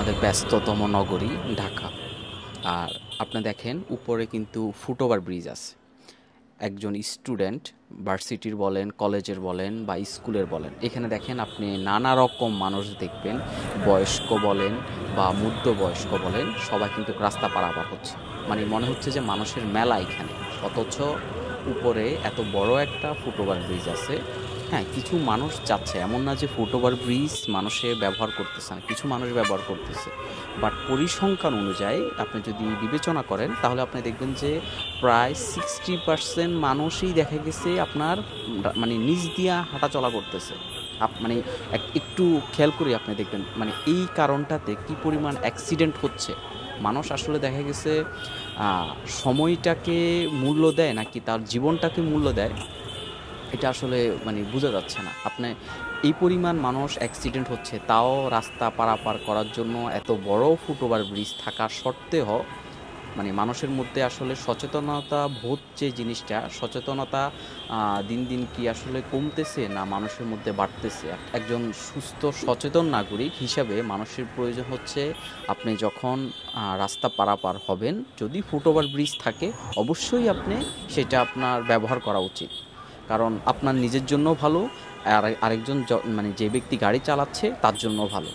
আমাদের ব্যস্ততম নগরী ঢাকা। আর আপনি দেখেন উপরে কিন্তু ফুটওভার ব্রিজ আছে। একজন স্টুডেন্ট ভার্সিটির বলেন, কলেজের বলেন বা স্কুলের বলেন, এখানে দেখেন আপনি নানা রকম মানুষ দেখবেন। বয়স্ক বলেন বা মধ্যবয়স্ক বলেন, সবাই কিন্তু রাস্তা পারাপার হচ্ছে। মানে মনে হচ্ছে যে মানুষের মেলা এখানে। অথচ উপরে এত বড় একটা ফুটওভার ব্রিজ আছে। হ্যাঁ, কিছু মানুষ যাচ্ছে, এমন না যে ফুটওভার ব্রিজ মানুষে ব্যবহার করতেছে না, কিছু মানুষ ব্যবহার করতেছে। বাট পরিসংখ্যান অনুযায়ী আপনি যদি বিবেচনা করেন তাহলে আপনি দেখবেন যে প্রায় 60% মানুষই দেখা গেছে আপনার মানে নিচ দিয়া হাঁটাচলা করতেছে। মানে একটু খেয়াল করে আপনি দেখবেন মানে এই কারণটাতে কি পরিমাণ অ্যাক্সিডেন্ট হচ্ছে। মানুষ আসলে দেখা গেছে আহ, সময়টাকে মূল্য দেয় নাকি তার জীবনটাকে মূল্য দেয়, এটা আসলে মানে বোঝা যাচ্ছে না। আপনি এই পরিমাণ মানুষ অ্যাক্সিডেন্ট হচ্ছে, তাও রাস্তা পারাপার করার জন্য এত বড় ফুটওভার ব্রিজ থাকা সত্ত্বেও মানে মানুষের মধ্যে আসলে সচেতনতা বোধ যে জিনিসটা, সচেতনতা দিন দিন কি আসলে কমতেছে না মানুষের মধ্যে বাড়তেছে? একজন সুস্থ সচেতন নাগরিক হিসাবে মানুষের প্রয়োজন হচ্ছে আপনি যখন রাস্তা পারাপার হবেন, যদি ফুটওভার ব্রিজ থাকে অবশ্যই আপনি সেটা আপনার ব্যবহার করা উচিত। কারণ আপনার নিজের জন্য ভালো, আর আরেকজন মানে যে ব্যক্তি গাড়ি চালাচ্ছে তার জন্য ভালো।